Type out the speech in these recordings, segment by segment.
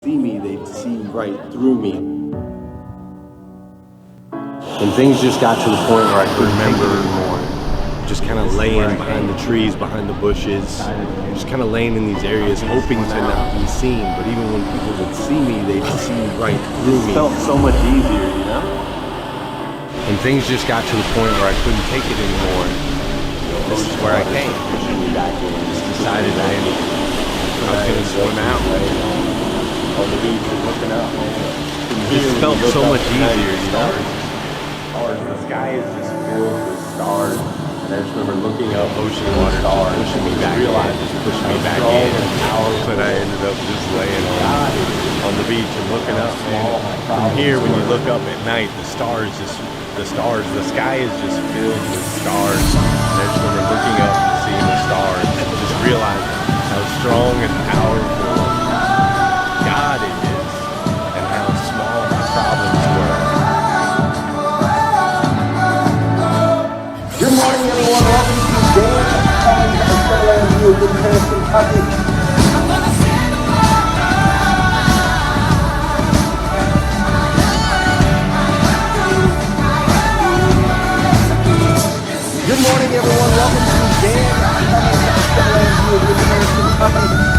see me, they'd see right through me. And things just got to the point where I couldn't remember anymore. Just kind of laying behind the trees, behind the bushes, just kind of laying in these areas, hoping to not be seen. But even when people would see me, they'd see right through me. It felt so much easier, you know? And things just got to the point where I couldn't take it anymore. This is where I came. Just decided that I was going to swim out. On the beach and looking out. It just felt so much easier, you know? The sky is just filled with stars. And I just remember looking up, ocean water just pushing me back in. Just pushing me back in. But I ended up just laying on the beach and looking up. From here, when you look up at night, the sky is just filled with stars. And I just remember looking up and seeing the stars and just realizing how strong and powerful God is and how small my problems were. Good morning, everyone. Welcome to Dan and View of Paris, Kentucky. Good morning, everyone. Welcome to Dan and View of Paris, Kentucky.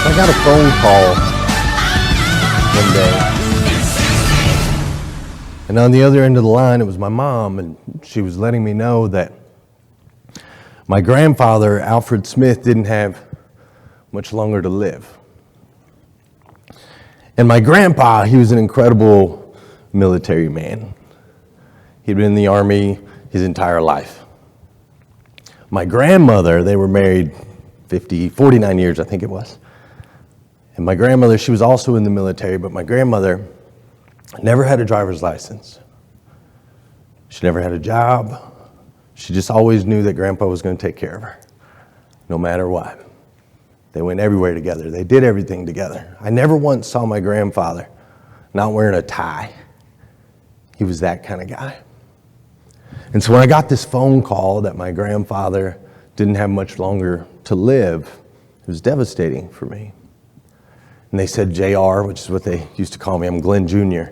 I got a phone call one day, and on the other end of the line, it was my mom, and she was letting me know that my grandfather, Alfred Smith, didn't have much longer to live. And my grandpa, he was an incredible military man. He'd been in the Army his entire life. My grandmother, they were married 49 years, I think it was. And my grandmother, she was also in the military, but my grandmother never had a driver's license. She never had a job. She just always knew that Grandpa was going to take care of her, no matter what. They went everywhere together. They did everything together. I never once saw my grandfather not wearing a tie. He was that kind of guy. And so when I got this phone call that my grandfather didn't have much longer to live, it was devastating for me. And they said, JR, which is what they used to call me, I'm Glenn Jr.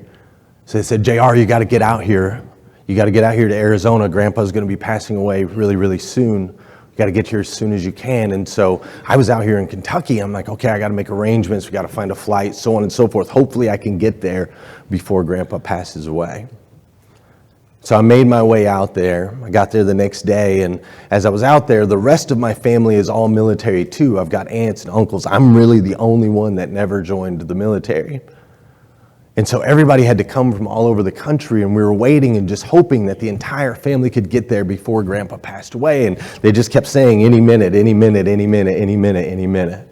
So they said, JR, you got to get out here. You got to get out here to Arizona. Grandpa's going to be passing away really, really soon. You got to get here as soon as you can. And so I was out here in Kentucky. I'm like, okay, I got to make arrangements. We got to find a flight, so on and so forth. Hopefully I can get there before Grandpa passes away. So I made my way out there. I got there the next day, and as I was out there, the rest of my family is all military too. I've got aunts and uncles. I'm really the only one that never joined the military. And so everybody had to come from all over the country, and we were waiting and just hoping that the entire family could get there before Grandpa passed away. And they just kept saying, any minute, any minute, any minute, any minute, any minute.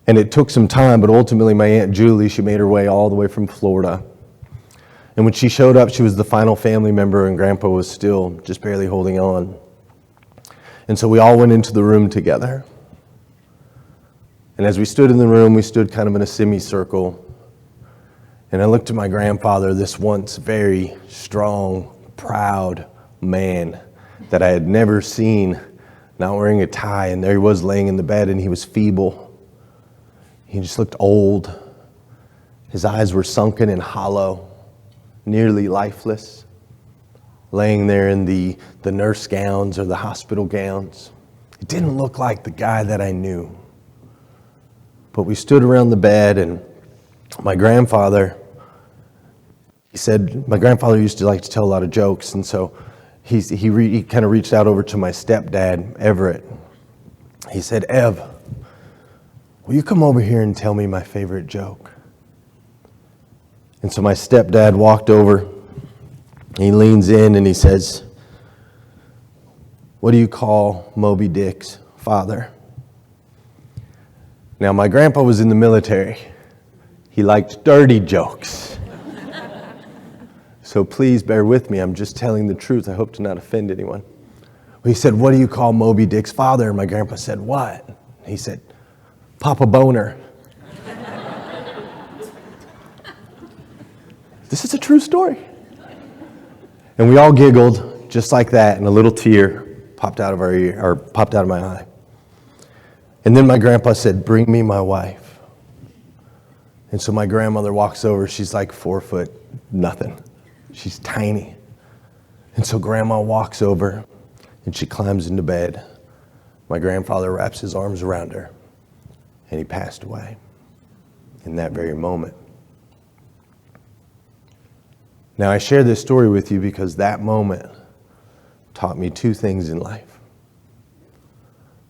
And it took some time, but ultimately my Aunt Julie, she made her way all the way from Florida. And when she showed up, she was the final family member, and Grandpa was still just barely holding on. And so we all went into the room together. And as we stood in the room, we stood kind of in a semicircle. And I looked at my grandfather, this once very strong, proud man that I had never seen not wearing a tie. And there he was laying in the bed, and he was feeble. He just looked old. His eyes were sunken and hollow, nearly lifeless, laying there in the nurse gowns or the hospital gowns. It didn't look like the guy that I knew. But we stood around the bed, and my grandfather, my grandfather used to like to tell a lot of jokes, and so he kind of reached out over to my stepdad, Everett. He said, Ev, will you come over here and tell me my favorite joke? And so my stepdad walked over, he leans in and he says, what do you call Moby Dick's father? Now, my grandpa was in the military. He liked dirty jokes. So please bear with me. I'm just telling the truth. I hope to not offend anyone. He said, what do you call Moby Dick's father? And my grandpa said, what? He said, Papa Boner. This is a true story. And we all giggled just like that, and a little tear popped out of our ear, or popped out of my eye. And then my grandpa said, bring me my wife. And so my grandmother walks over. She's like 4 foot nothing. She's tiny. And so grandma walks over and she climbs into bed. My grandfather wraps his arms around her and he passed away in that very moment. Now I share this story with you because that moment taught me 2 things in life.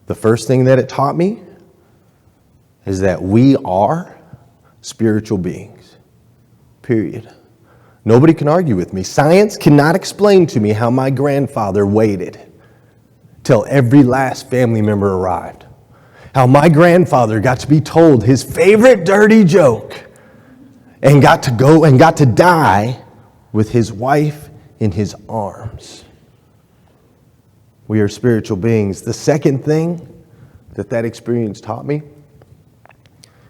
The first thing that it taught me is that we are spiritual beings, period. Nobody can argue with me. Science cannot explain to me how my grandfather waited till every last family member arrived. How my grandfather got to be told his favorite dirty joke and got to die with his wife in his arms. We are spiritual beings. The second thing that experience taught me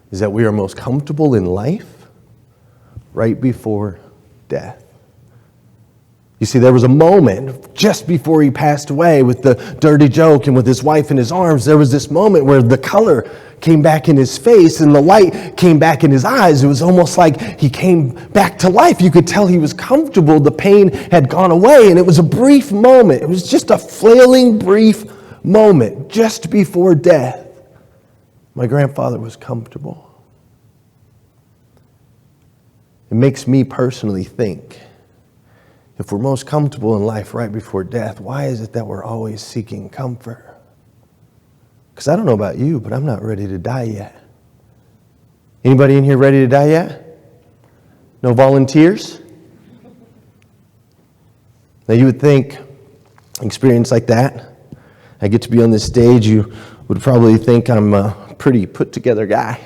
is that we are most comfortable in life right before death. You see, there was a moment just before he passed away with the dirty joke and with his wife in his arms. There was this moment where the color came back in his face and the light came back in his eyes. It was almost like he came back to life. You could tell he was comfortable. The pain had gone away, and it was a brief moment. It was just a flailing, brief moment just before death. My grandfather was comfortable. It makes me personally think, if we're most comfortable in life right before death, why is it that we're always seeking comfort? Because I don't know about you, but I'm not ready to die yet. Anybody in here ready to die yet? No volunteers? Now you would think, an experience like that, I get to be on this stage, you would probably think I'm a pretty put together guy.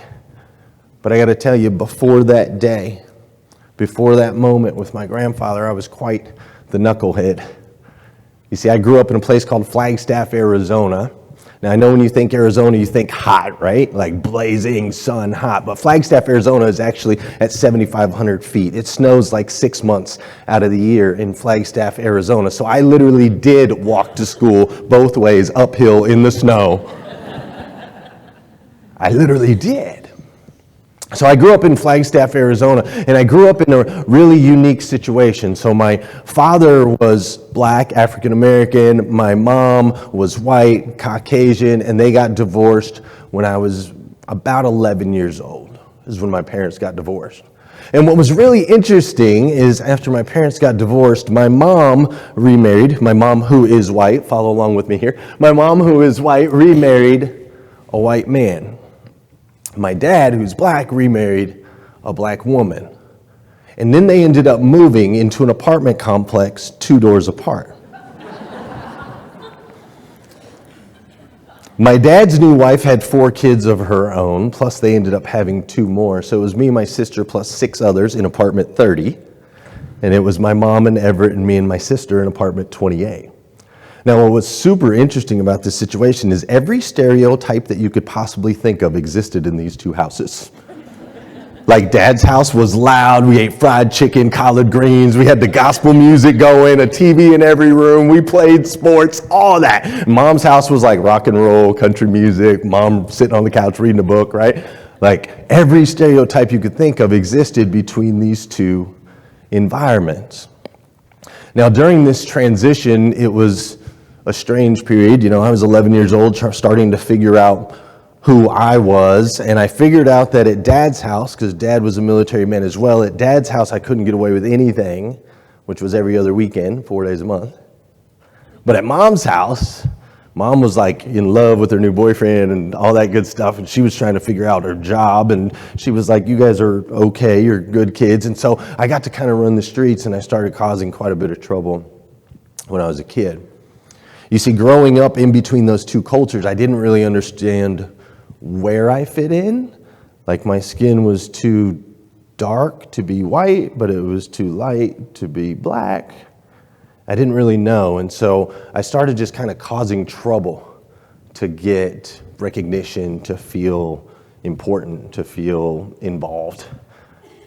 But I got to tell you, before that day, before that moment with my grandfather, I was quite the knucklehead. You see, I grew up in a place called Flagstaff, Arizona. Now, I know when you think Arizona, you think hot, right? Like blazing sun hot. But Flagstaff, Arizona is actually at 7,500 feet. It snows like 6 months out of the year in Flagstaff, Arizona. So I literally did walk to school both ways uphill in the snow. I literally did. So I grew up in Flagstaff, Arizona, and I grew up in a really unique situation. So my father was black, African American, my mom was white, Caucasian, and they got divorced when I was about 11 years old, is when my parents got divorced. And what was really interesting is after my parents got divorced, my mom remarried, my mom who is white, follow along with me here, my mom who is white remarried a white man. My dad, who's black, remarried a black woman. And then they ended up moving into an apartment complex 2 doors apart. My dad's new wife had 4 kids of her own, plus they ended up having 2 more. So it was me and my sister plus 6 others in apartment 30. And it was my mom and Everett and me and my sister in apartment 28. Now, what was super interesting about this situation is every stereotype that you could possibly think of existed in these 2 houses. Like Dad's house was loud, we ate fried chicken, collard greens, we had the gospel music going, a TV in every room, we played sports, all that. Mom's house was like rock and roll, country music, mom sitting on the couch reading a book, right? Like every stereotype you could think of existed between these 2 environments. Now, during this transition, it was a strange period. You know, I was 11 years old, starting to figure out who I was, and I figured out that at Dad's house, because Dad was a military man as well, at Dad's house I couldn't get away with anything, which was every other weekend, 4 days a month. But at Mom's house, Mom was like in love with her new boyfriend and all that good stuff, and she was trying to figure out her job, and she was like, you guys are okay, you're good kids. And so I got to kind of run the streets, and I started causing quite a bit of trouble when I was a kid. You see, growing up in between those two cultures, I didn't really understand where I fit in. Like my skin was too dark to be white, but it was too light to be black. I didn't really know, and so I started just kind of causing trouble to get recognition, to feel important, to feel involved.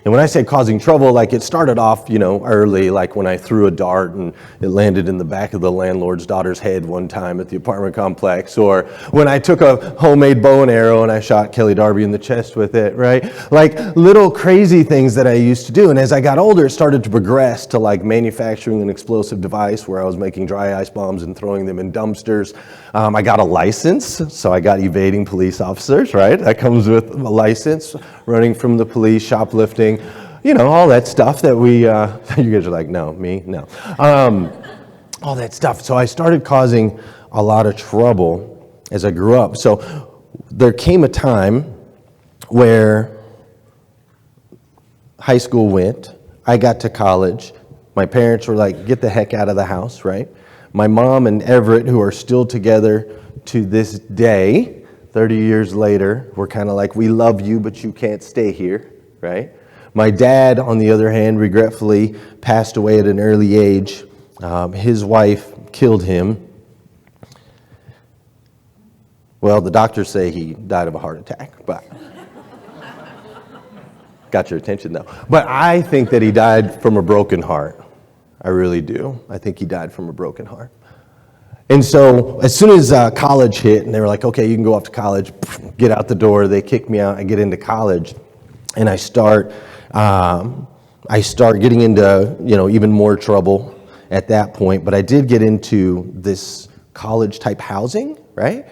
And when I say causing trouble, like it started off, early, like when I threw a dart and it landed in the back of the landlord's daughter's head one time at the apartment complex, or when I took a homemade bow and arrow and I shot Kelly Darby in the chest with it, right? Like little crazy things that I used to do. And as I got older, it started to progress to like manufacturing an explosive device where I was making dry ice bombs and throwing them in dumpsters. I got a license, so I got evading police officers, right? That comes with a license, running from the police, shoplifting, all that stuff that we, you guys are like, no, me, no. All that stuff. So I started causing a lot of trouble as I grew up. So there came a time where high school went, I got to college, my parents were like, get the heck out of the house, right? My mom and Everett, who are still together to this day, 30 years later, were kind of like, we love you, but you can't stay here, right? My dad, on the other hand, regretfully passed away at an early age. His wife killed him. Well, the doctors say he died of a heart attack, but got your attention though. But I think that he died from a broken heart. I really do. I think he died from a broken heart. And so as soon as college hit, and they were like, okay, you can go off to college, get out the door, they kick me out, I get into college, and I start getting into, even more trouble at that point. But I did get into this college type housing, right?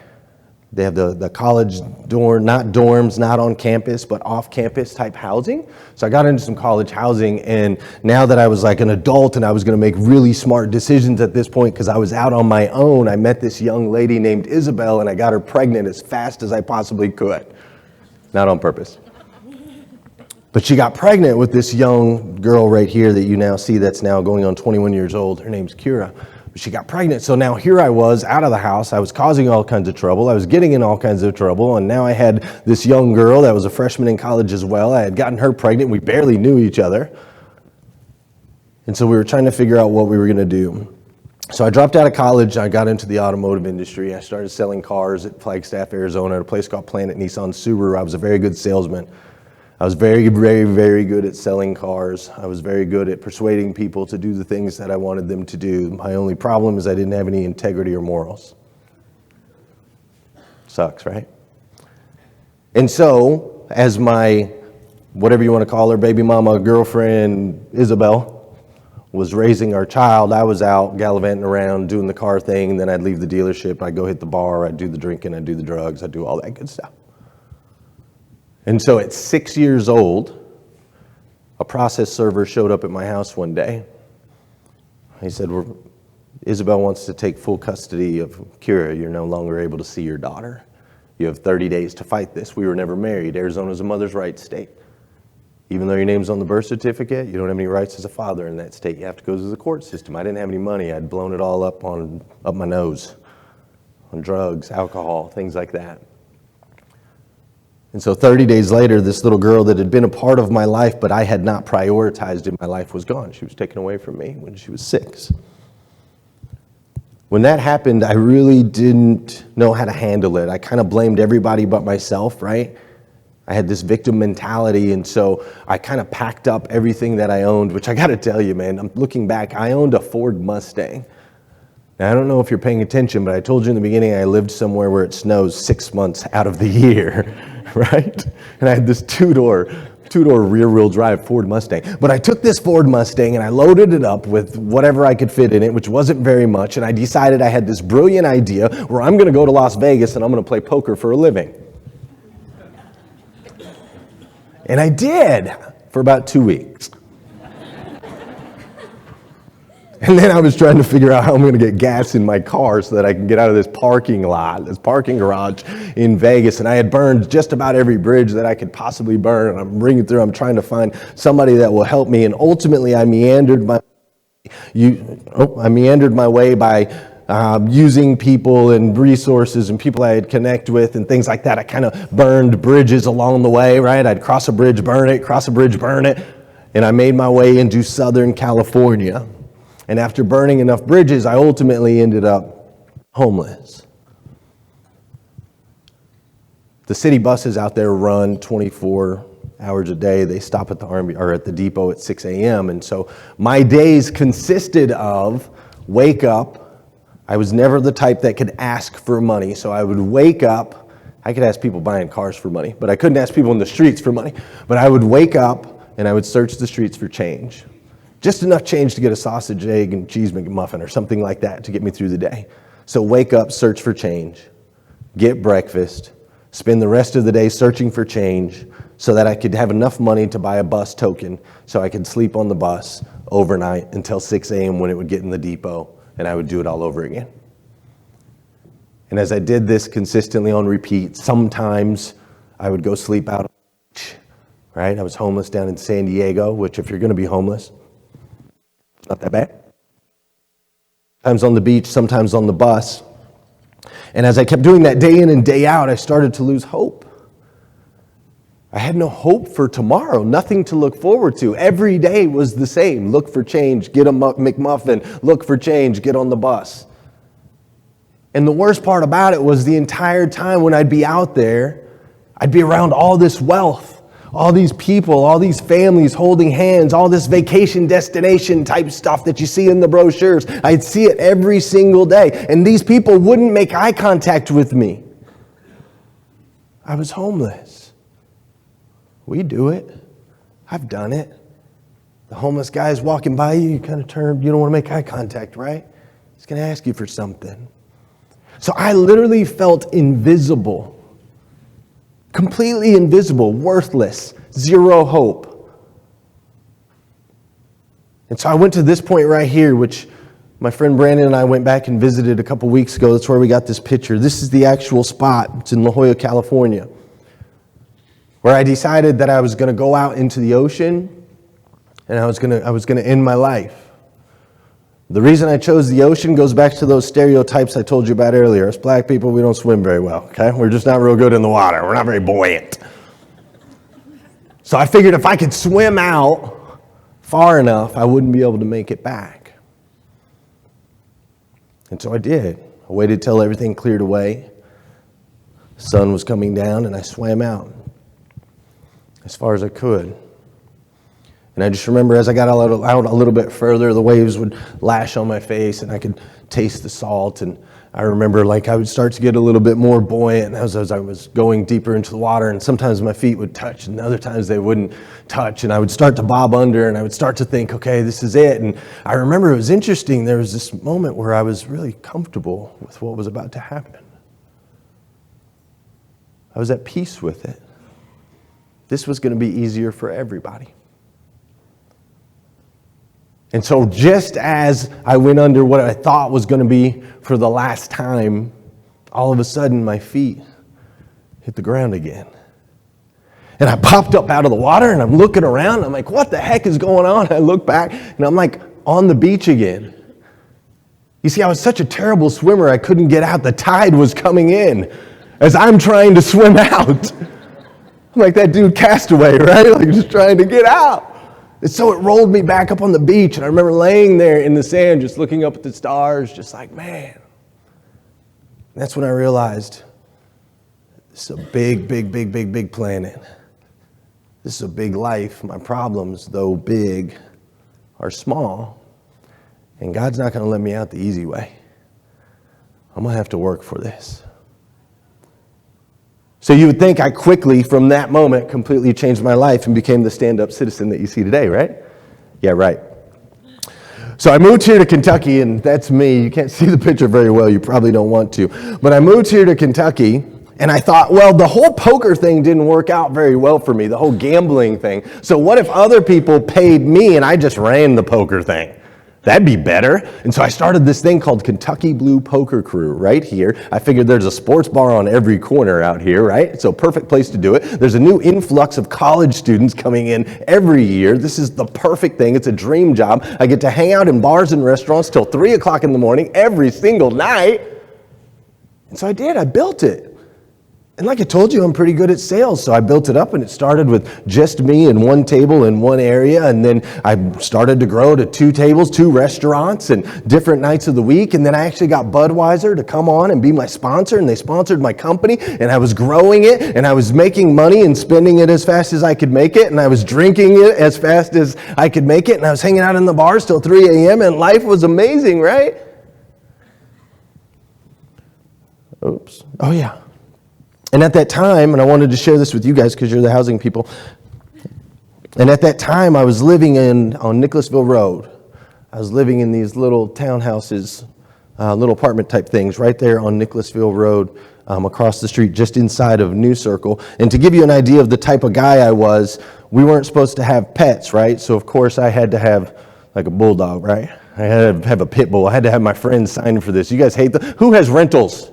They have the college dorm, not dorms, not on campus, but off campus type housing. So I got into some college housing, and now that I was like an adult and I was going to make really smart decisions at this point because I was out on my own, I met this young lady named Isabel, and I got her pregnant as fast as I possibly could. Not on purpose. But she got pregnant with this young girl right here that you now see that's now going on 21 years old. Her name's Kira. She got pregnant, so now here I was out of the house. I was causing all kinds of trouble. I was getting in all kinds of trouble, and now I had this young girl that was a freshman in college as well. I had gotten her pregnant. We barely knew each other. And so we were trying to figure out what we were going to do. So I dropped out of college. I got into the automotive industry. I started selling cars at Flagstaff, Arizona, at a place called Planet Nissan Subaru. I was a very good salesman. I was very, very, very good at selling cars. I was very good at persuading people to do the things that I wanted them to do. My only problem is I didn't have any integrity or morals. Sucks, right? And so, as my, whatever you want to call her, baby mama, girlfriend, Isabel, was raising our child, I was out gallivanting around doing the car thing, and then I'd leave the dealership, I'd go hit the bar, I'd do the drinking, I'd do the drugs, I'd do all that good stuff. And so at 6 years old, a process server showed up at my house one day. He said, Isabel wants to take full custody of Kira. You're no longer able to see your daughter. You have 30 days to fight this. We were never married. Arizona's a mother's rights state. Even though your name's on the birth certificate, you don't have any rights as a father in that state. You have to go through the court system. I didn't have any money. I'd blown it all up my nose on drugs, alcohol, things like that. And so 30 days later, this little girl that had been a part of my life, but I had not prioritized in my life, was gone. She was taken away from me when she was 6. When that happened, I really didn't know how to handle it. I kind of blamed everybody but myself, right? I had this victim mentality, and so I kind of packed up everything that I owned, which I got to tell you, man, I'm looking back, I owned a Ford Mustang. Now, I don't know if you're paying attention, but I told you in the beginning I lived somewhere where it snows 6 months out of the year, right? And I had this two-door rear-wheel drive Ford Mustang. But I took this Ford Mustang and I loaded it up with whatever I could fit in it, which wasn't very much, and I decided I had this brilliant idea where I'm going to go to Las Vegas and I'm going to play poker for a living. And I did for about 2 weeks. And then I was trying to figure out how I'm going to get gas in my car so that I can get out of this parking garage in Vegas. And I had burned just about every bridge that I could possibly burn. And I'm ringing through, I'm trying to find somebody that will help me. And ultimately, I meandered my way by using people and resources and people I had connected with and things like that. I kind of burned bridges along the way, right? I'd cross a bridge, burn it, cross a bridge, burn it. And I made my way into Southern California. And after burning enough bridges, I ultimately ended up homeless. The city buses out there run 24 hours a day. They stop at the Army or at the depot at 6 a.m. And so my days consisted of wake up. I was never the type that could ask for money. So I would wake up. I could ask people buying cars for money, but I couldn't ask people in the streets for money. But I would wake up and I would search the streets for change. Just enough change to get a sausage, egg, and cheese McMuffin or something like that to get me through the day. So wake up, search for change, get breakfast, spend the rest of the day searching for change so that I could have enough money to buy a bus token so I could sleep on the bus overnight until 6 a.m. when it would get in the depot, and I would do it all over again. And as I did this consistently on repeat, sometimes I would go sleep out on the beach, right? I was homeless down in San Diego, which if you're going to be homeless, it's not that bad. Sometimes on the beach, sometimes on the bus. And as I kept doing that day in and day out, I started to lose hope. I had no hope for tomorrow, nothing to look forward to. Every day was the same. Look for change, get a McMuffin. Look for change, get on the bus. And the worst part about it was the entire time when I'd be out there, I'd be around all this wealth, all these people, all these families holding hands, all this vacation destination type stuff that you see in the brochures. I'd see it every single day. And these people wouldn't make eye contact with me. I was homeless. We do it. I've done it. The homeless guy is walking by you, you kind of turn, you don't want to make eye contact, right? He's going to ask you for something. So I literally felt invisible, completely invisible, worthless, zero hope. And so I went to this point right here, which my friend Brandon and I went back and visited a couple weeks ago. That's where we got this picture. This is the actual spot. It's in La Jolla, California, where I decided that I was going to go out into the ocean and I was going to end my life. The reason I chose the ocean goes back to those stereotypes I told you about earlier. Us black people, we don't swim very well, okay? We're just not real good in the water. We're not very buoyant. So I figured if I could swim out far enough, I wouldn't be able to make it back. And so I did. I waited till everything cleared away. The sun was coming down and I swam out as far as I could. And I just remember as I got out a little bit further, the waves would lash on my face and I could taste the salt. And I remember I would start to get a little bit more buoyant as I was going deeper into the water, and sometimes my feet would touch and other times they wouldn't touch, and I would start to bob under and I would start to think, okay, this is it. And I remember it was interesting. There was this moment where I was really comfortable with what was about to happen. I was at peace with it. This was going to be easier for everybody. And so just as I went under what I thought was going to be for the last time, all of a sudden my feet hit the ground again. And I popped up out of the water and I'm looking around. I'm like, what the heck is going on? I look back and I'm like on the beach again. You see, I was such a terrible swimmer, I couldn't get out. The tide was coming in as I'm trying to swim out. I'm like that dude Castaway, right? Like just trying to get out. And so it rolled me back up on the beach, and I remember laying there in the sand just looking up at the stars, just like, man. And that's when I realized this is a big, big, big, big, big planet. This is a big life. My problems, though big, are small. And God's not going to let me out the easy way. I'm going to have to work for this. So you would think I quickly, from that moment, completely changed my life and became the stand-up citizen that you see today, right? Yeah, right. So I moved here to Kentucky, and that's me. You can't see the picture very well. You probably don't want to. But I moved here to Kentucky, and I thought, well, the whole poker thing didn't work out very well for me, the whole gambling thing. So what if other people paid me and I just ran the poker thing? That'd be better. And so I started this thing called Kentucky Blue Poker Crew right here. I figured there's a sports bar on every corner out here, right? So perfect place to do it. There's a new influx of college students coming in every year. This is the perfect thing. It's a dream job. I get to hang out in bars and restaurants till 3 o'clock in the morning every single night. And so I did. I built it. And like I told you, I'm pretty good at sales, so I built it up, and it started with just me and one table in one area, and then I started to grow to 2 tables, 2 restaurants, and different nights of the week, and then I actually got Budweiser to come on and be my sponsor, and they sponsored my company, and I was growing it, and I was making money and spending it as fast as I could make it, and I was drinking it as fast as I could make it, and I was hanging out in the bars till 3 a.m., and life was amazing, right? Oops. Oh, yeah. And at that time, and I wanted to share this with you guys because you're the housing people, and at that time I was living on Nicholasville Road. I was living in these little townhouses, little apartment type things right there on Nicholasville Road, across the street, just inside of New Circle. And to give you an idea of the type of guy I was, we weren't supposed to have pets, right? So of course I had to have like a bulldog, right? I had to have a pit bull. I had to have my friends sign for this. You guys hate who has rentals?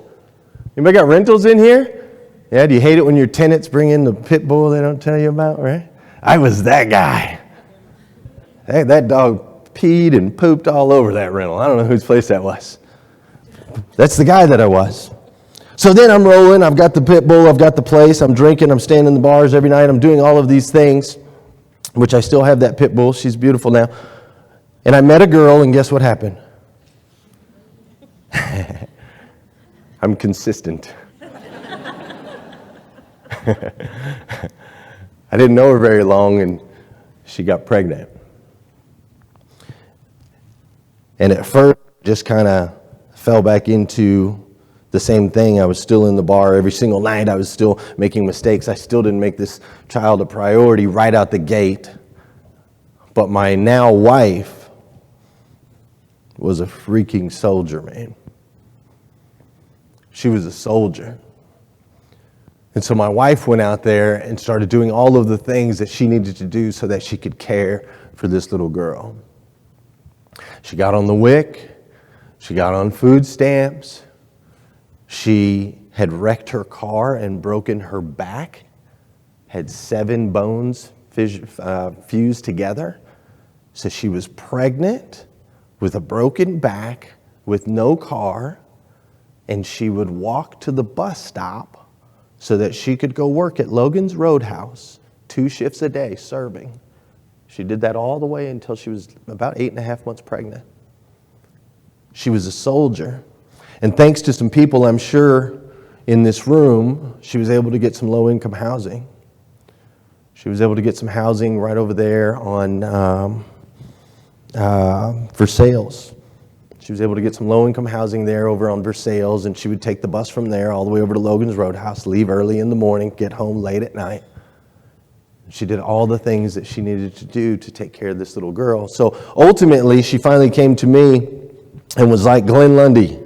Anybody got rentals in here? Yeah, do you hate it when your tenants bring in the pit bull they don't tell you about, right? I was that guy. Hey, that dog peed and pooped all over that rental. I don't know whose place that was. That's the guy that I was. So then I'm rolling. I've got the pit bull. I've got the place. I'm drinking. I'm staying in the bars every night. I'm doing all of these things, which I still have that pit bull. She's beautiful now. And I met a girl, and guess what happened? I'm consistent. I didn't know her very long, and she got pregnant. And at first, just kind of fell back into the same thing. I was still in the bar every single night. I was still making mistakes. I still didn't make this child a priority right out the gate. But my now wife was a freaking soldier, man. She was a soldier. And so my wife went out there and started doing all of the things that she needed to do so that she could care for this little girl. She got on the WIC. She got on food stamps. She had wrecked her car and broken her back, had 7 bones fused together. So she was pregnant with a broken back, with no car, and she would walk to the bus stop so that she could go work at Logan's Roadhouse 2 shifts a day serving. She did that all the way until she was about 8.5 months pregnant. She was a soldier. And thanks to some people, I'm sure, in this room, she was able to get some low-income housing. She was able to get some housing right over there on Versailles. She was able to get some low-income housing there over on Versailles, and she would take the bus from there all the way over to Logan's Roadhouse, leave early in the morning, get home late at night. She did all the things that she needed to do to take care of this little girl. So ultimately, she finally came to me and was like, Glenn Lundy,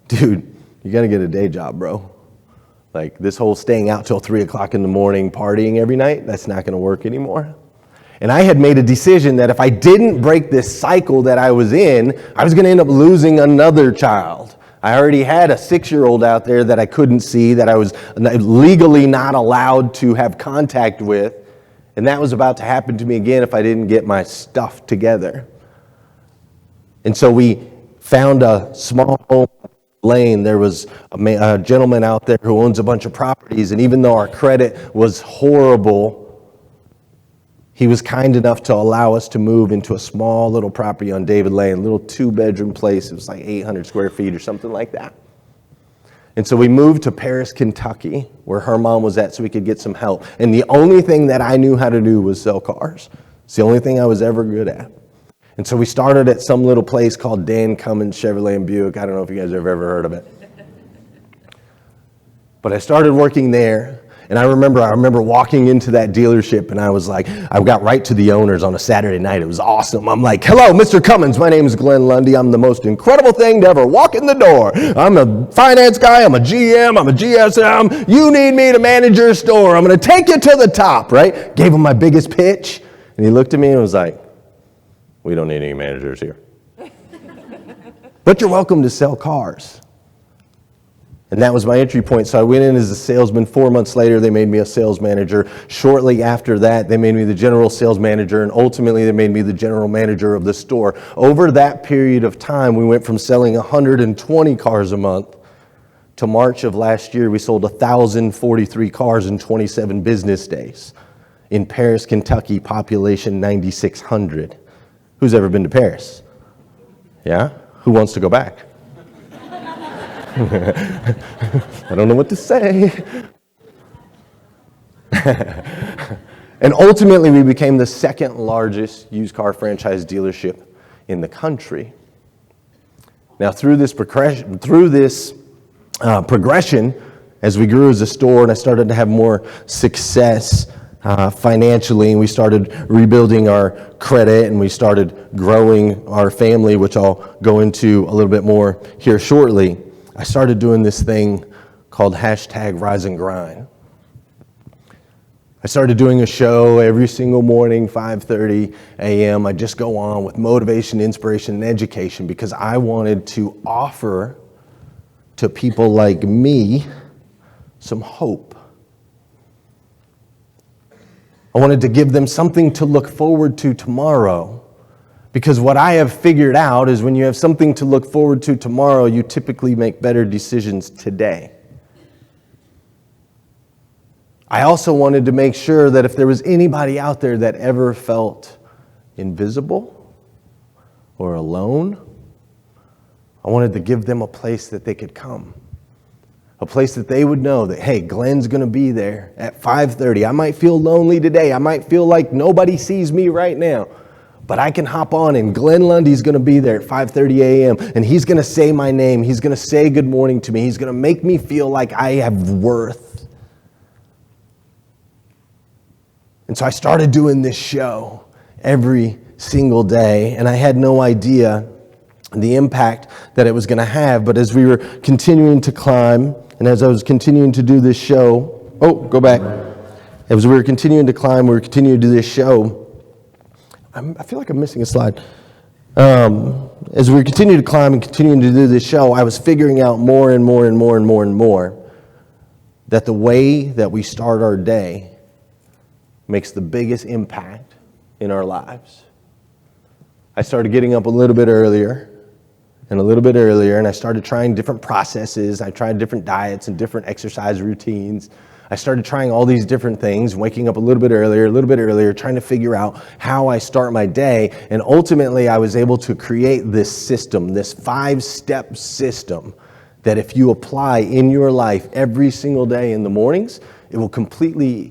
dude, you got to get a day job, bro. Like this whole staying out till 3 o'clock in the morning, partying every night, that's not going to work anymore. And I had made a decision that if I didn't break this cycle that I was in, I was going to end up losing another child. I already had a 6-year-old out there that I couldn't see, that I was legally not allowed to have contact with. And that was about to happen to me again if I didn't get my stuff together. And so we found a small home lane. There was a gentleman out there who owns a bunch of properties. And even though our credit was horrible, he was kind enough to allow us to move into a small little property on David Lane, a little 2-bedroom place. It was like 800 square feet or something like that. And so we moved to Paris, Kentucky, where her mom was at so we could get some help. And the only thing that I knew how to do was sell cars. It's the only thing I was ever good at. And so we started at some little place called Dan Cummins Chevrolet and Buick. I don't know if you guys have ever heard of it. But I started working there. And I remember walking into that dealership, and I was like, I got right to the owners on a Saturday night. It was awesome. I'm like, hello, Mr. Cummins. My name is Glenn Lundy. I'm the most incredible thing to ever walk in the door. I'm a finance guy. I'm a GM. I'm a GSM. You need me to manage your store. I'm going to take you to the top, right? Gave him my biggest pitch. And he looked at me and was like, we don't need any managers here. but you're welcome to sell cars. And that was my entry point. So I went in as a salesman. 4 months later, they made me a sales manager. Shortly after that, they made me the general sales manager, and ultimately they made me the general manager of the store. Over that period of time, we went from selling 120 cars a month to March of last year, we sold 1,043 cars in 27 business days. In Paris, Kentucky, population 9,600. Who's ever been to Paris? Yeah? Who wants to go back? I don't know what to say. And ultimately, we became the second largest used car franchise dealership in the country. Now, through this progression, as we grew as a store and I started to have more success financially, and we started rebuilding our credit and we started growing our family, which I'll go into a little bit more here shortly, I started doing this thing called #Rise and Grind. I started doing a show every single morning, 5:30 a.m. I just go on with motivation, inspiration, and education because I wanted to offer to people like me some hope. I wanted to give them something to look forward to tomorrow. Because what I have figured out is when you have something to look forward to tomorrow, you typically make better decisions today. I also wanted to make sure that if there was anybody out there that ever felt invisible or alone, I wanted to give them a place that they could come. A place that they would know that, hey, Glenn's going to be there at 5:30. I might feel lonely today. I might feel like nobody sees me right now. But I can hop on and Glenn Lundy's going to be there at 5:30 a.m. and he's going to say my name. He's going to say good morning to me. He's going to make me feel like I have worth. And so I started doing this show every single day, and I had no idea the impact that it was going to have. But as we were continuing to climb, and as I was continuing to do this show, go back. As we were continuing to climb, we were continuing to do this show. I feel like I'm missing a slide. As we continue to climb and continuing to do this show, I was figuring out more and more and more and more and more that the way that we start our day makes the biggest impact in our lives. I started getting up a little bit earlier, and I started trying different processes. I tried different diets and different exercise routines. I started trying all these different things, waking up a little bit earlier, trying to figure out how I start my day. And ultimately, I was able to create this system, this 5-step system that if you apply in your life every single day in the mornings, it will completely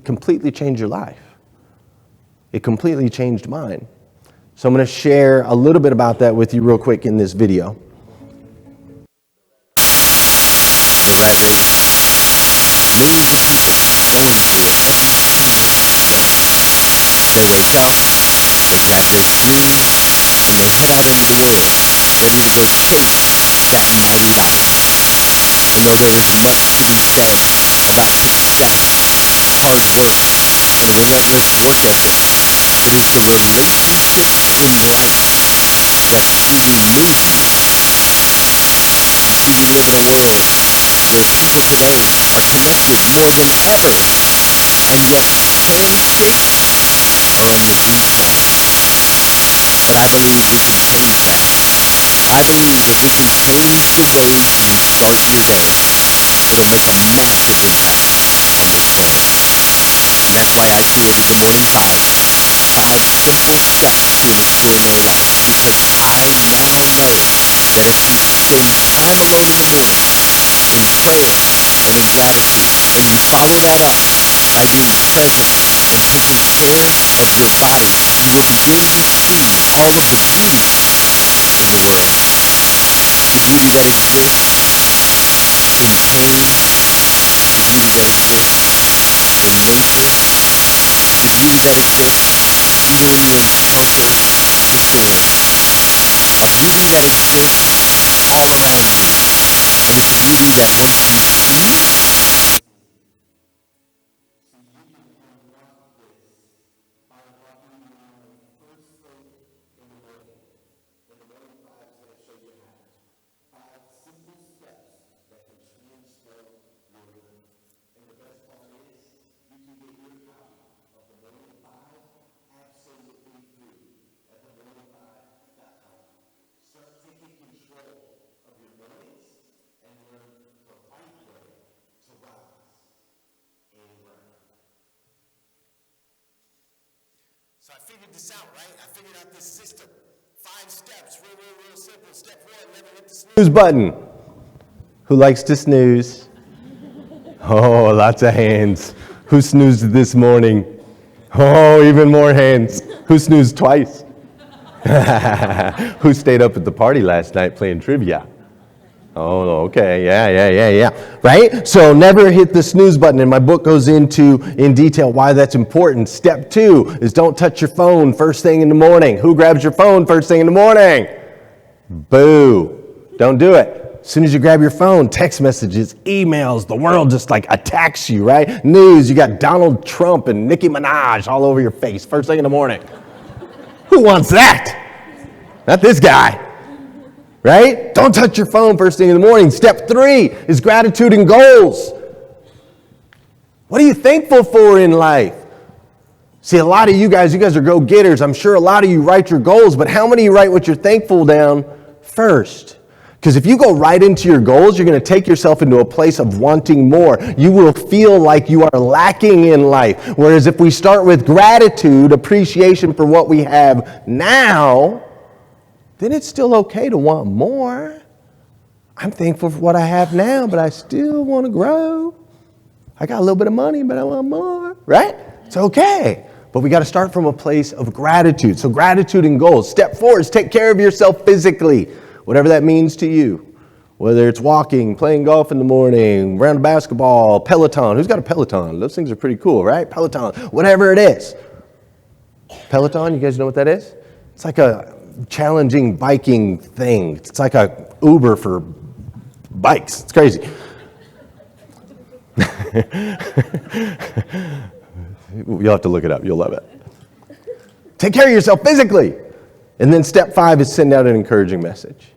change your life. It completely changed mine. So I'm going to share a little bit about that with you real quick in this video. Right, baby. Millions of people going through it every single day. They wake up, they've got their dreams, and they head out into the world, ready to go chase that mighty life. You know, there is much to be said about success, hard work, and relentless work ethic. It is the relationship in life that truly moves you. You see, we live in a world where people today are connected more than ever, and yet handshakes are on the default. But I believe we can change that. I believe if we can change the way you start your day, it'll make a massive impact on this world. And that's why I created the Morning 5 simple steps to an extraordinary life. Because I now know that if you spend time alone in the morning in prayer and in gratitude, and you follow that up by being present and taking care of your body, you will begin to see all of the beauty in the world. The beauty that exists in pain, the beauty that exists in nature, the beauty that exists even when hunger kicks in, a beauty that exists all around you. And it's a beauty that once you see, this out, right? I figured out this system. 5 steps, real simple. Step 1, never hit the snooze button. Who likes to snooze? Oh, lots of hands. Who snoozed this morning? Oh, even more hands. Who snoozed twice? Who stayed up at the party last night playing trivia? Oh, okay, yeah. Right? So never hit the snooze button, and my book goes into in detail why that's important. Step 2 is don't touch your phone first thing in the morning. Who grabs your phone first thing in the morning? Boo. Don't do it. As soon as you grab your phone, text messages, emails, the world just like attacks you, right? News, you got Donald Trump and Nicki Minaj all over your face first thing in the morning. Who wants that? Not this guy. Right? Don't touch your phone first thing in the morning. Step 3 is gratitude and goals. What are you thankful for in life? See, a lot of you guys are go-getters. I'm sure a lot of you write your goals, but how many of you write what you're thankful down first? Because if you go right into your goals, you're going to take yourself into a place of wanting more. You will feel like you are lacking in life. Whereas if we start with gratitude, appreciation for what we have now, then it's still okay to want more. I'm thankful for what I have now, but I still want to grow. I got a little bit of money, but I want more, right? It's okay. But we got to start from a place of gratitude. So gratitude and goals. Step 4 is take care of yourself physically, whatever that means to you. Whether it's walking, playing golf in the morning, round a basketball, Peloton. Who's got a Peloton? Those things are pretty cool, right? Peloton, whatever it is. Peloton, you guys know what that is? It's like a challenging biking thing. It's like a Uber for bikes. It's crazy. You'll have to look it up. You'll love it. Take care of yourself physically. And then step 5 is send out an encouraging message.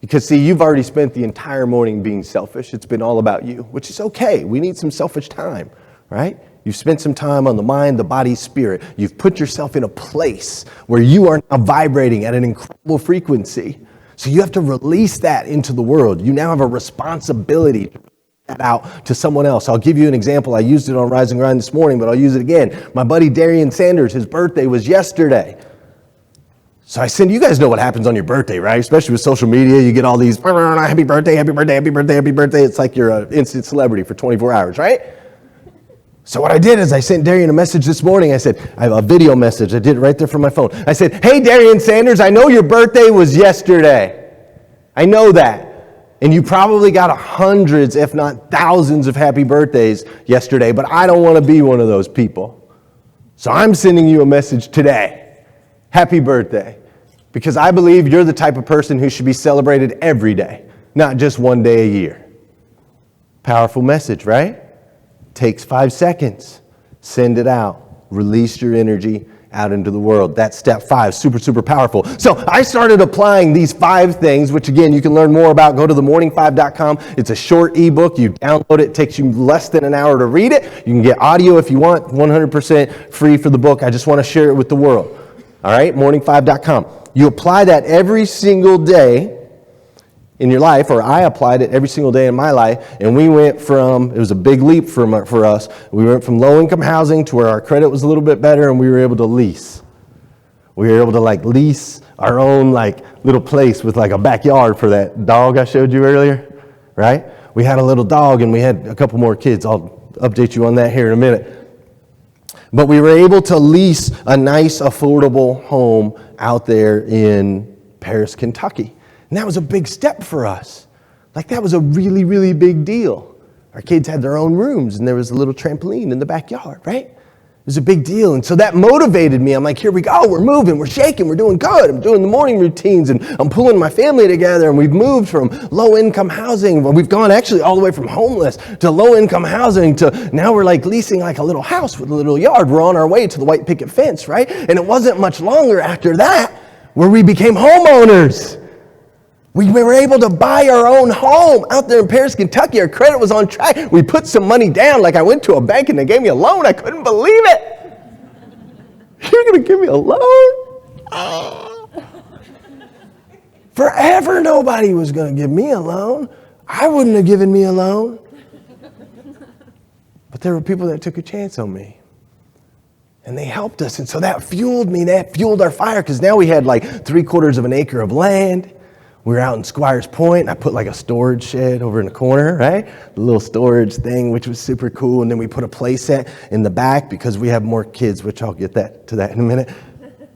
Because see, you've already spent the entire morning being selfish. It's been all about you, which is okay. We need some selfish time, right? You've spent some time on the mind, the body, spirit. You've put yourself in a place where you are now vibrating at an incredible frequency. So you have to release that into the world. You now have a responsibility to put that out to someone else. I'll give you an example. I used it on Rise and Grind this morning, but I'll use it again. My buddy Darian Sanders, his birthday was yesterday. So I send, you guys know what happens on your birthday, right? Especially with social media, you get all these, happy birthday, happy birthday, happy birthday, happy birthday. It's like you're an instant celebrity for 24 hours, right? So what I did is I sent Darian a message this morning. I said, I have a video message. I did it right there from my phone. I said, hey, Darian Sanders, I know your birthday was yesterday. I know that. And you probably got hundreds, if not thousands of happy birthdays yesterday, but I don't want to be one of those people. So I'm sending you a message today. Happy birthday. Because I believe you're the type of person who should be celebrated every day, not just one day a year. Powerful message, right? Takes 5 seconds. Send it out. Release your energy out into the world. That's step 5. Super, super powerful. So I started applying these 5 things, which again, you can learn more about. Go to themorning5.com. It's a short ebook. You download it. It takes you less than an hour to read it. You can get audio if you want, 100% free for the book. I just want to share it with the world. All right, morning5.com. You apply that every single day in your life, or I applied it every single day in my life, and we went from, it was a big leap for us, we went from low-income housing to where our credit was a little bit better, and we were able to lease. We were able to lease our own little place with a backyard for that dog I showed you earlier, right? We had a little dog, and we had a couple more kids. I'll update you on that here in a minute. But we were able to lease a nice, affordable home out there in Paris, Kentucky. And that was a big step for us. That was a really, really big deal. Our kids had their own rooms, and there was a little trampoline in the backyard, right? It was a big deal. And so that motivated me. I'm like, here we go. We're moving. We're shaking. We're doing good. I'm doing the morning routines, and I'm pulling my family together. And we've moved from low-income housing. We've gone actually all the way from homeless to low-income housing to now we're leasing a little house with a little yard. We're on our way to the white picket fence, right? And it wasn't much longer after that where we became homeowners. We were able to buy our own home out there in Paris, Kentucky. Our credit was on track. We put some money down. I went to a bank and they gave me a loan. I couldn't believe it. You're going to give me a loan? Oh. Forever nobody was going to give me a loan. I wouldn't have given me a loan. But there were people that took a chance on me. And they helped us. And so that fueled me. That fueled our fire, because now we had like 3/4 of an acre of land. We were out in Squires Point, and I put like a storage shed over in the corner, right? The little storage thing, which was super cool. And then we put a play set in the back because we have more kids, which I'll get to that in a minute.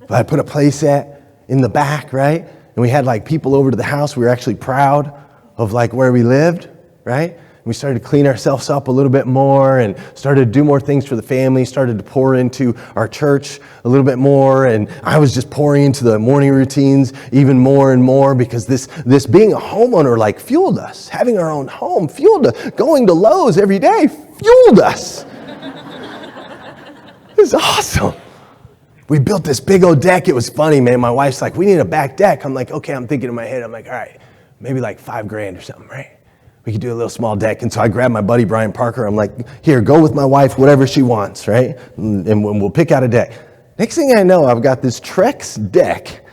But I put a play set in the back, right? And we had like people over to the house. We were actually proud of like where we lived, right? We started to clean ourselves up a little bit more and started to do more things for the family, started to pour into our church a little bit more. And I was just pouring into the morning routines even more and more, because this being a homeowner like fueled us. Having our own home fueled us. Going to Lowe's every day fueled us. It was awesome. We built this big old deck. It was funny, man. My wife's like, we need a back deck. I'm like, okay, I'm thinking in my head. I'm like, all right, maybe like $5,000 or something, right? We could do a little small deck. And so I grabbed my buddy, Brian Parker. I'm like, here, go with my wife, whatever she wants, right? And we'll pick out a deck. Next thing I know, I've got this Trex deck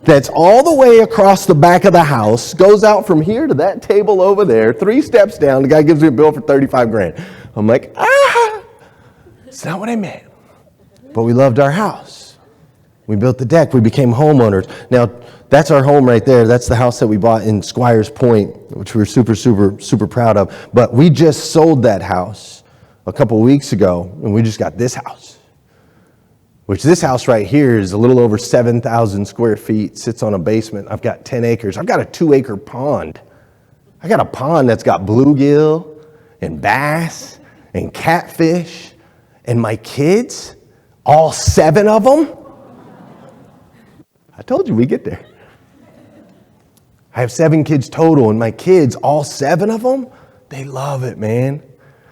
that's all the way across the back of the house, goes out from here to that table over there, 3 steps down. The guy gives me a bill for $35,000. I'm like, it's not what I meant. But we loved our house. We built the deck. We became homeowners. Now, that's our home right there. That's the house that we bought in Squires Point, which we're super, super, super proud of. But we just sold that house a couple weeks ago, and we just got this house. Which this house right here is a little over 7,000 square feet, sits on a basement. I've got 10 acres. I've got a 2-acre pond. I got a pond that's got bluegill and bass and catfish. And my kids, all 7 of them, I told you we get there. I have 7 kids total, and my kids, all 7 of them, they love it, man.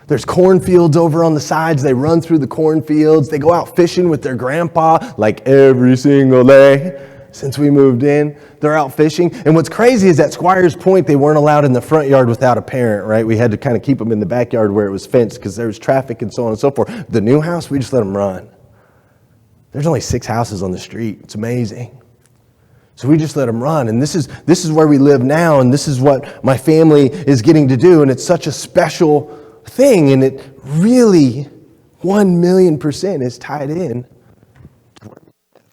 There's cornfields over on the sides. They run through the cornfields. They go out fishing with their grandpa like every single day since we moved in. They're out fishing. And what's crazy is at Squires Point, they weren't allowed in the front yard without a parent, right? We had to kind of keep them in the backyard where it was fenced because there was traffic and so on and so forth. The new house, we just let them run. There's only 6 houses on the street. It's amazing. So we just let them run. And this is where we live now, and this is what my family is getting to do. And it's such a special thing, and it really 1,000,000% is tied in to where we live.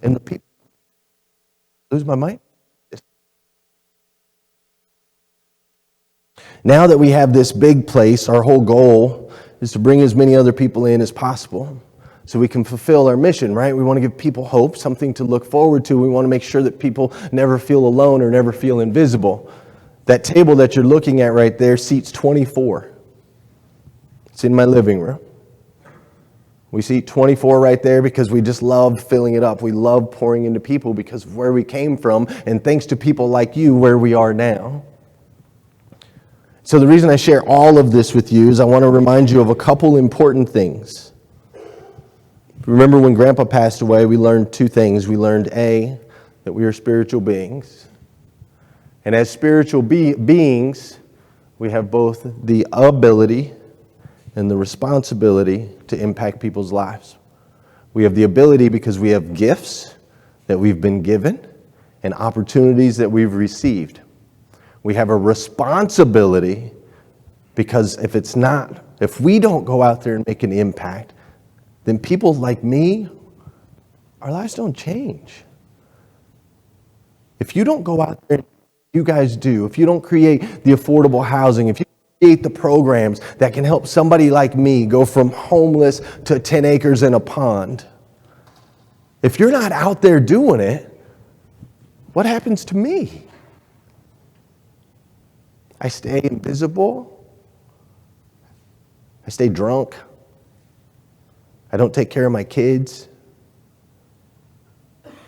And the people lose my mind. Now that we have this big place, our whole goal is to bring as many other people in as possible, so we can fulfill our mission, right? We want to give people hope, something to look forward to. We want to make sure that people never feel alone or never feel invisible. That table that you're looking at right there seats 24. It's in my living room. We seat 24 right there because we just love filling it up. We love pouring into people because of where we came from, and thanks to people like you, where we are now. So the reason I share all of this with you is I want to remind you of a couple important things. Remember when Grandpa passed away, we learned 2 things. We learned A, that we are spiritual beings. And as spiritual beings, we have both the ability and the responsibility to impact people's lives. We have the ability because we have gifts that we've been given and opportunities that we've received. We have a responsibility because if we don't go out there and make an impact, then people like me, our lives don't change. If you don't go out there, you guys do, if you don't create the affordable housing, if you create the programs that can help somebody like me go from homeless to 10 acres and a pond, if you're not out there doing it, what happens to me? I stay invisible. I stay drunk. I don't take care of my kids.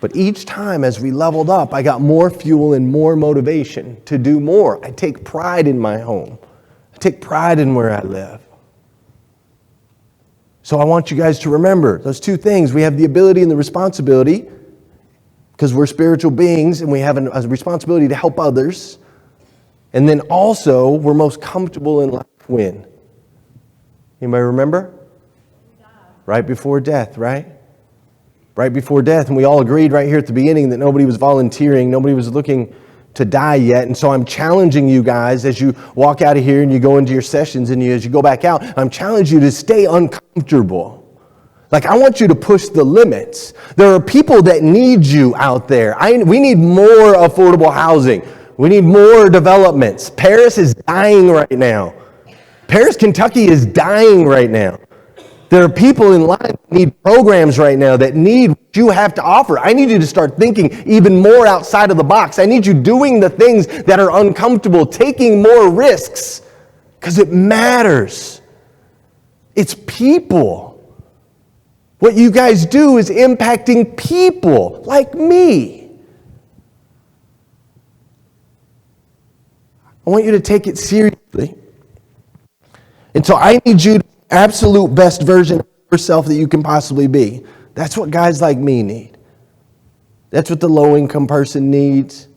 But each time as we leveled up, I got more fuel and more motivation to do more. I take pride in my home. I take pride in where I live. So I want you guys to remember those 2 things. We have the ability and the responsibility because we're spiritual beings and we have a responsibility to help others. And then also, we're most comfortable in life when? Anybody remember? Right before death, right? Right before death. And we all agreed right here at the beginning that nobody was volunteering. Nobody was looking to die yet. And so I'm challenging you guys as you walk out of here and you go into your sessions and as you go back out, I'm challenging you to stay uncomfortable. Like, I want you to push the limits. There are people that need you out there. We need more affordable housing. We need more developments. Paris is dying right now. Paris, Kentucky is dying right now. There are people in line that need programs right now that need what you have to offer. I need you to start thinking even more outside of the box. I need you doing the things that are uncomfortable, taking more risks, because it matters. It's people. What you guys do is impacting people like me. I want you to take it seriously. And so I need you to be the absolute best version of yourself that you can possibly be. That's what guys like me need. That's what the low-income person needs.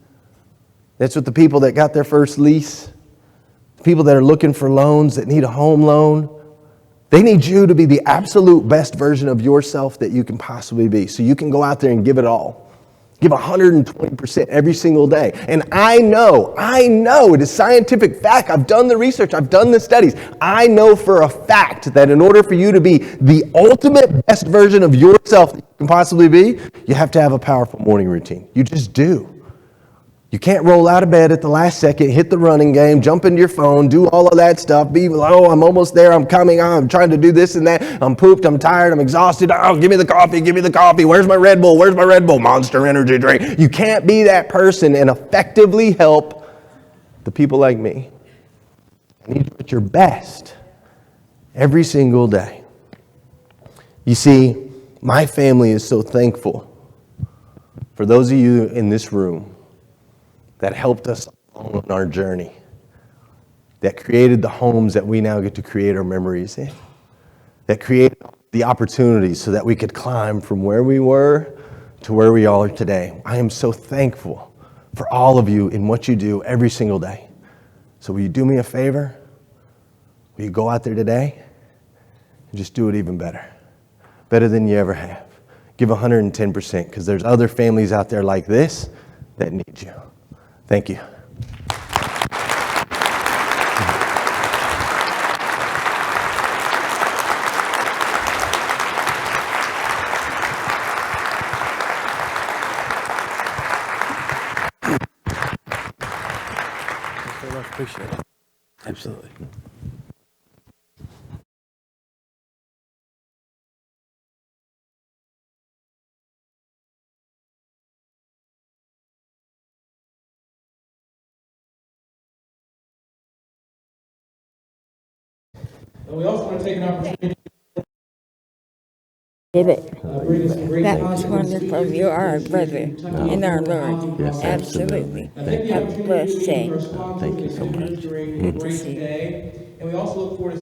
That's what the people that got their first lease, the people that are looking for loans, that need a home loan, they need you to be the absolute best version of yourself that you can possibly be, so you can go out there and give it all. Give 120% every single day. And I know, it is scientific fact. I've done the research. I've done the studies. I know for a fact that in order for you to be the ultimate best version of yourself that you can possibly be, you have to have a powerful morning routine. You just do. You can't roll out of bed at the last second, hit the running game, jump into your phone, do all of that stuff, be, oh, I'm almost there, I'm coming, I'm trying to do this and that, I'm pooped, I'm tired, I'm exhausted, oh, give me the coffee, where's my Red Bull, Monster Energy drink. You can't be that person and effectively help the people like me. I need you at your best every single day. You see, my family is so thankful for those of you in this room that helped us on our journey, that created the homes that we now get to create our memories in, that created the opportunities so that we could climb from where we were to where we are today. I am so thankful for all of you in what you do every single day. So will you do me a favor? Will you go out there today and just do it even better? Better than you ever have. Give 110%, because there's other families out there like this that need you. Thank you. Appreciate it. Absolutely. And we also want to take an opportunity Did it. to bring some great That was wonderful. You are a brother in our Lord. Yes, absolutely. Thank you. Have a blessed day. Thank you so much. During a great day. And we also look forward to